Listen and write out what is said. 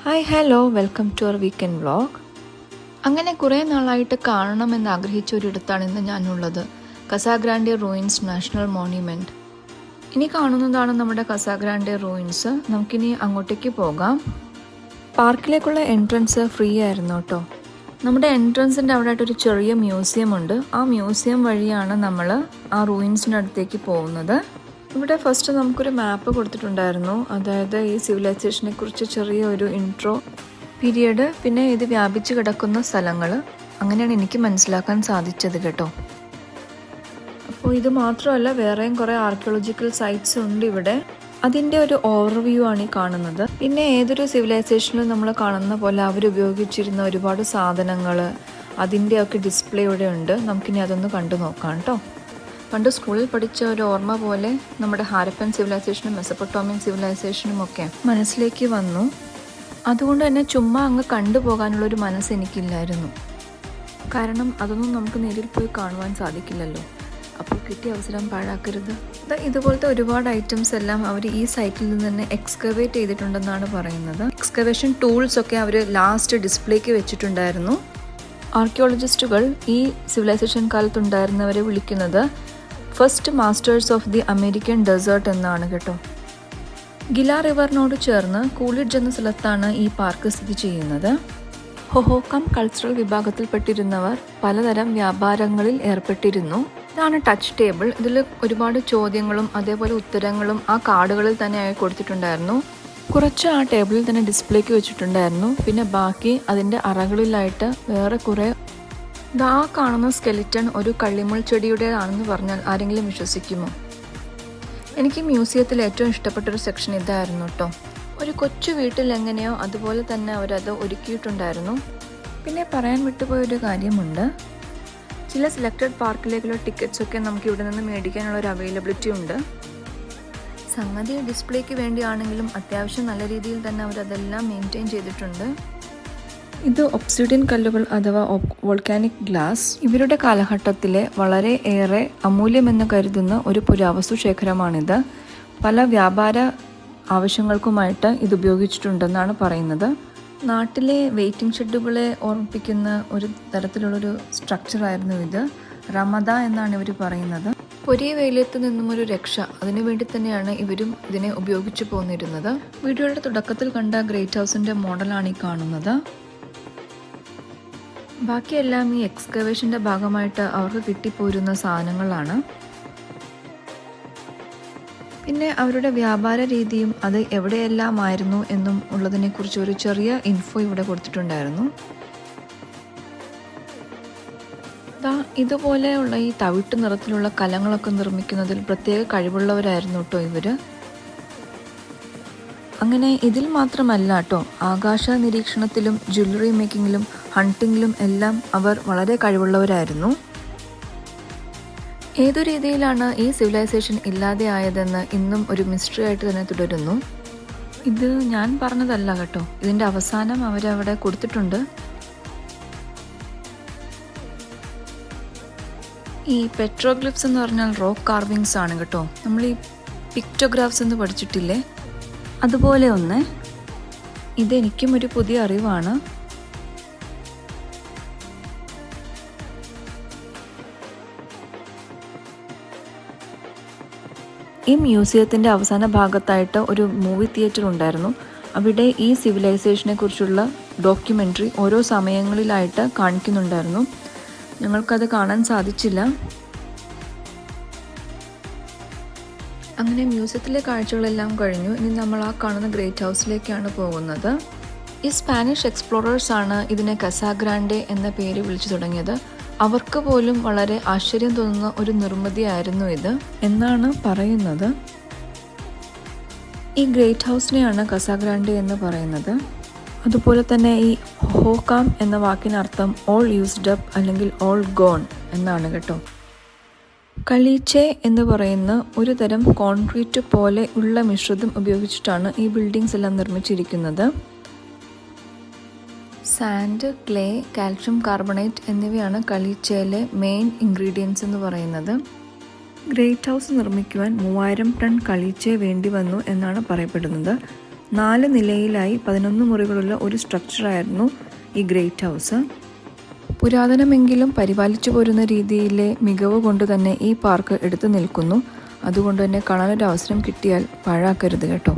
Hi hello welcome to our weekend vlog. അങ്ങനെ കുറേ നാളായിട്ട് കാണണമെന്ന് ആഗ്രഹിച്ച ഒരിടത്താണ് ഇന്ന് ഞാനുള്ളത്. Casa Grande ruins national monument. ഇനി കാണുന്നതാണ് നമ്മുടെ കസാഗ്രാൻഡെ റൂയിൻസ്. നമുക്കിനി അങ്ങോട്ടേക്ക് പോകാം. പാർക്കിലേക്കുള്ള എൻട്രൻസ് ഫ്രീ ആയിരുന്നു കേട്ടോ. നമ്മുടെ എൻട്രൻസിൻ്റെ അവിടെ ആയിട്ടൊരു ചെറിയ മ്യൂസിയം ഉണ്ട്. ആ മ്യൂസിയം വഴിയാണ് നമ്മൾ ആ റൂയിൻസിൻ്റെ അടുത്തേക്ക് പോകുന്നത്. ഇവിടെ ഫസ്റ്റ് നമുക്കൊരു മാപ്പ് കൊടുത്തിട്ടുണ്ടായിരുന്നു, അതായത് ഈ സിവിലൈസേഷനെ കുറിച്ച് ചെറിയൊരു ഇൻട്രോ പീരിയഡ്, പിന്നെ ഇത് വ്യാപിച്ച് കിടക്കുന്ന സ്ഥലങ്ങൾ. അങ്ങനെയാണ് എനിക്ക് മനസ്സിലാക്കാൻ സാധിച്ചത് കേട്ടോ. അപ്പോൾ ഇത് മാത്രമല്ല, വേറെയും കുറേ ആർക്കിയോളജിക്കൽ സൈറ്റ്സ് ഉണ്ട് ഇവിടെ. അതിൻ്റെ ഒരു ഓവർവ്യൂ ആണ് ഈ കാണുന്നത്. പിന്നെ ഏതൊരു സിവിലൈസേഷനിലും നമ്മൾ കാണുന്ന പോലെ അവരുപയോഗിച്ചിരുന്ന ഒരുപാട് സാധനങ്ങൾ, അതിൻ്റെയൊക്കെ ഡിസ്പ്ലേ ഇവിടെ ഉണ്ട്. നമുക്കിനി അതൊന്ന് കണ്ടു നോക്കാം കേട്ടോ. പണ്ട് സ്കൂളിൽ പഠിച്ച ഒരു ഓർമ്മ പോലെ നമ്മുടെ ഹാരപ്പൻ സിവിലൈസേഷനും മെസപ്പൊട്ടോമിയൻ സിവിലൈസേഷനും ഒക്കെ മനസ്സിലേക്ക് വന്നു. അതുകൊണ്ട് തന്നെ ചുമ്മാ അങ്ങ് കണ്ടുപോകാനുള്ളൊരു മനസ്സ് എനിക്കില്ലായിരുന്നു. കാരണം അതൊന്നും നമുക്ക് നേരിൽ പോയി കാണുവാൻ സാധിക്കില്ലല്ലോ. അപ്പോൾ കിട്ടിയ അവസരം പാഴാക്കരുത്. ഇതുപോലത്തെ ഒരുപാട് ഐറ്റംസ് എല്ലാം അവർ ഈ സൈറ്റിൽ നിന്ന് തന്നെ എക്സ്കവേറ്റ് ചെയ്തിട്ടുണ്ടെന്നാണ് പറയുന്നത്. എക്സ്കവേഷൻ ടൂൾസ് ഒക്കെ അവർ ലാസ്റ്റ് ഡിസ്പ്ലേക്ക് വെച്ചിട്ടുണ്ടായിരുന്നു. ആർക്കിയോളജിസ്റ്റുകൾ ഈ സിവിലൈസേഷൻ കാലത്തുണ്ടായിരുന്നവരെ വിളിക്കുന്നത് first masters of the American desert എന്നാണ് കേട്ടോ. ഗില റിവറിനോട് ചേർന്ന് കൂളിഡ്ജ് എന്ന സ്ഥലത്താണ് ഈ പാർക്ക് സ്ഥിതി ചെയ്യുന്നത്. ഹൊഹോക്കാം കൾച്ചറൽ വിഭാഗത്തിൽപ്പെട്ടിരുന്നവർ പലതരം വ്യാപാരങ്ങളിൽ ഏർപ്പെട്ടിരുന്നു. ഇതാണ് ടച്ച് ടേബിൾ. ഇതിൽ ഒരുപാട് ചോദ്യങ്ങളും അതേപോലെ ഉത്തരങ്ങളും ആ കാർഡുകളിൽ തന്നെ കൊടുത്തിട്ടുണ്ടായിരുന്നു. കുറച്ച് ആ ടേബിളിൽ തന്നെ ഡിസ്പ്ലേക്ക് വെച്ചിട്ടുണ്ടായിരുന്നു. പിന്നെ ബാക്കി അതിൻ്റെ അറകളിലായിട്ട് വേറെ കുറേ. ആ കാണുന്ന സ്കെലിറ്റൺ ഒരു കള്ളിമുൾ ചെടിയുടേതാണെന്ന് പറഞ്ഞാൽ ആരെങ്കിലും വിശ്വസിക്കുമോ? എനിക്ക് മ്യൂസിയത്തിൽ ഏറ്റവും ഇഷ്ടപ്പെട്ടൊരു സെക്ഷൻ ഇതായിരുന്നു കേട്ടോ. ഒരു കൊച്ചു വീട്ടിൽ എങ്ങനെയോ അതുപോലെ തന്നെ അവരത് ഒരുക്കിയിട്ടുണ്ടായിരുന്നു. പിന്നെ പറയാൻ വിട്ടുപോയൊരു കാര്യമുണ്ട്. ചില സെലക്റ്റഡ് പാർക്കിലേക്കുള്ള ടിക്കറ്റ്സൊക്കെ നമുക്ക് ഇവിടെ നിന്ന് മേടിക്കാനുള്ളൊരു അവൈലബിലിറ്റി ഉണ്ട്. സംഗതി ഡിസ്പ്ലേക്ക് വേണ്ടിയാണെങ്കിലും അത്യാവശ്യം നല്ല രീതിയിൽ തന്നെ അവരതെല്ലാം മെയിൻറ്റെയിൻ ചെയ്തിട്ടുണ്ട്. ഇത് ഒബ്സിഡിയൻ കല്ലുകൾ അഥവാ വോൾക്കാനിക് ഗ്ലാസ്. ഇവരുടെ കാലഘട്ടത്തിലെ വളരെ ഏറെ അമൂല്യമെന്ന് കരുതുന്ന ഒരു പുരാവസ്തു ശേഖരമാണിത്. പല വ്യാപാര ആവശ്യങ്ങൾക്കുമായിട്ട് ഇത് ഉപയോഗിച്ചിട്ടുണ്ടെന്നാണ് പറയുന്നത്. നാട്ടിലെ വെയിറ്റിംഗ് ഷെഡുകളെ ഓർമ്മിപ്പിക്കുന്ന ഒരു തരത്തിലുള്ളൊരു സ്ട്രക്ചറായിരുന്നു ഇത്. റമദ എന്നാണ് ഇവർ പറയുന്നത്. പൊരിയ വെയിലത്ത് നിന്നും ഒരു രക്ഷ, അതിനുവേണ്ടി തന്നെയാണ് ഇവരും ഇതിനെ ഉപയോഗിച്ചു പോന്നിരുന്നത്. വീഡിയോയുടെ തുടക്കത്തിൽ കണ്ട ഗ്രേറ്റ് ഹൗസിൻ്റെ മോഡലാണ് ഈ കാണുന്നത്. ബാക്കിയെല്ലാം ഈ എക്സ്കവേഷൻ്റെ ഭാഗമായിട്ട് അവർക്ക് കിട്ടിപ്പോരുന്ന സാധനങ്ങളാണ്. പിന്നെ അവരുടെ വ്യാപാര രീതിയും അത് എവിടെയെല്ലാം ആയിരുന്നു എന്നും ഉള്ളതിനെക്കുറിച്ച് ഒരു ചെറിയ ഇൻഫോ ഇവിടെ കൊടുത്തിട്ടുണ്ടായിരുന്നു. ഇതുപോലെയുള്ള ഈ തവിട്ട് നിറത്തിലുള്ള കലങ്ങളൊക്കെ നിർമ്മിക്കുന്നതിൽ പ്രത്യേക കഴിവുള്ളവരായിരുന്നു കേട്ടോ ഇവർ. അങ്ങനെ ഇതിൽ മാത്രമല്ല കേട്ടോ, ആകാശ നിരീക്ഷണത്തിലും ജ്വല്ലറി മേക്കിങ്ങിലും ഹണ്ടിങ്ങിലും എല്ലാം അവർ വളരെ കഴിവുള്ളവരായിരുന്നു. ഏതു രീതിയിലാണ് ഈ സിവിലൈസേഷൻ ഇല്ലാതെ ആയതെന്ന് ഇന്നും ഒരു മിസ്റ്ററി ആയിട്ട് തന്നെ തുടരുന്നു. ഇത് ഞാൻ പറഞ്ഞതല്ല കേട്ടോ, ഇതിൻ്റെ അവസാനം അവരവിടെ കൊടുത്തിട്ടുണ്ട്. ഈ പെട്രോഗ്ലിഫ്സ് എന്ന് പറഞ്ഞാൽ റോക്ക് കാർവിങ്സ് ആണ് കേട്ടോ. നമ്മൾ ഈ പിക്ടോഗ്രാഫ്സ് എന്ന് പഠിച്ചിട്ടില്ലേ, അതുപോലെ ഒന്ന്. ഇതെനിക്കും ഒരു പുതിയ അറിവാണ്. ഈ മ്യൂസിയത്തിൻ്റെ അവസാന ഭാഗത്തായിട്ട് ഒരു മൂവി തിയേറ്റർ ഉണ്ടായിരുന്നു. അവിടെ ഈ സിവിലൈസേഷനെ കുറിച്ചുള്ള ഡോക്യുമെൻ്ററി ഓരോ സമയങ്ങളിലായിട്ട് കാണിക്കുന്നുണ്ടായിരുന്നു. ഞങ്ങൾക്കത് കാണാൻ സാധിച്ചില്ല. അങ്ങനെ മ്യൂസിയത്തിലെ കാഴ്ചകളെല്ലാം കഴിഞ്ഞു. ഇനി നമ്മൾ ആ കാണുന്ന ഗ്രേറ്റ് ഹൗസിലേക്കാണ് പോകുന്നത്. ഈ സ്പാനിഷ് എക്സ്പ്ലോറേഴ്സാണ് ഇതിനെ കസാഗ്രാൻഡെ എന്ന പേര് വിളിച്ചു തുടങ്ങിയത്. അവർക്ക് പോലും വളരെ ആശ്ചര്യം തോന്നുന്ന ഒരു നിർമ്മിതിയായിരുന്നു ഇത് എന്നാണ് പറയുന്നത്. ഈ ഗ്രേറ്റ് ഹൗസിനെയാണ് കസാഗ്രാൻഡെ എന്ന് പറയുന്നത്. അതുപോലെ തന്നെ ഈ ഹോക്കാം എന്ന വാക്കിനർത്ഥം ഓൾ യൂസ്ഡ് അപ്പ് അല്ലെങ്കിൽ ഓൾ ഗോൺ എന്നാണ് കേട്ടോ. കളീച്ചെ എന്ന് പറയുന്ന ഒരു തരം കോൺക്രീറ്റ് പോലെ ഉള്ള മിശ്രിതം ഉപയോഗിച്ചിട്ടാണ് ഈ ബിൽഡിങ്സ് എല്ലാം നിർമ്മിച്ചിരിക്കുന്നത്. സാൻഡ്, ക്ലേ, കാൽഷ്യം കാർബണേറ്റ് എന്നിവയാണ് കളീച്ചയിലെ മെയിൻ ഇൻഗ്രീഡിയൻസ് എന്ന് പറയുന്നത്. ഗ്രേറ്റ് ഹൗസ് നിർമ്മിക്കുവാൻ 3000 ടൺ കളീച്ചെ വേണ്ടി വന്നു എന്നാണ് പറയപ്പെടുന്നത്. 4 നിലയിലായി 11 മുറികളുള്ള ഒരു സ്ട്രക്ചറായിരുന്നു ഈ ഗ്രേറ്റ് ഹൗസ്. പുരാതനമെങ്കിലും പരിപാലിച്ചു പോരുന്ന രീതിയിലെ മികവ് കൊണ്ട് തന്നെ ഈ പാർക്ക് എടുത്തു നിൽക്കുന്നു. അതുകൊണ്ട് തന്നെ കാണാനൊരു അവസരം കിട്ടിയാൽ പാഴാക്കരുത് കേട്ടോ.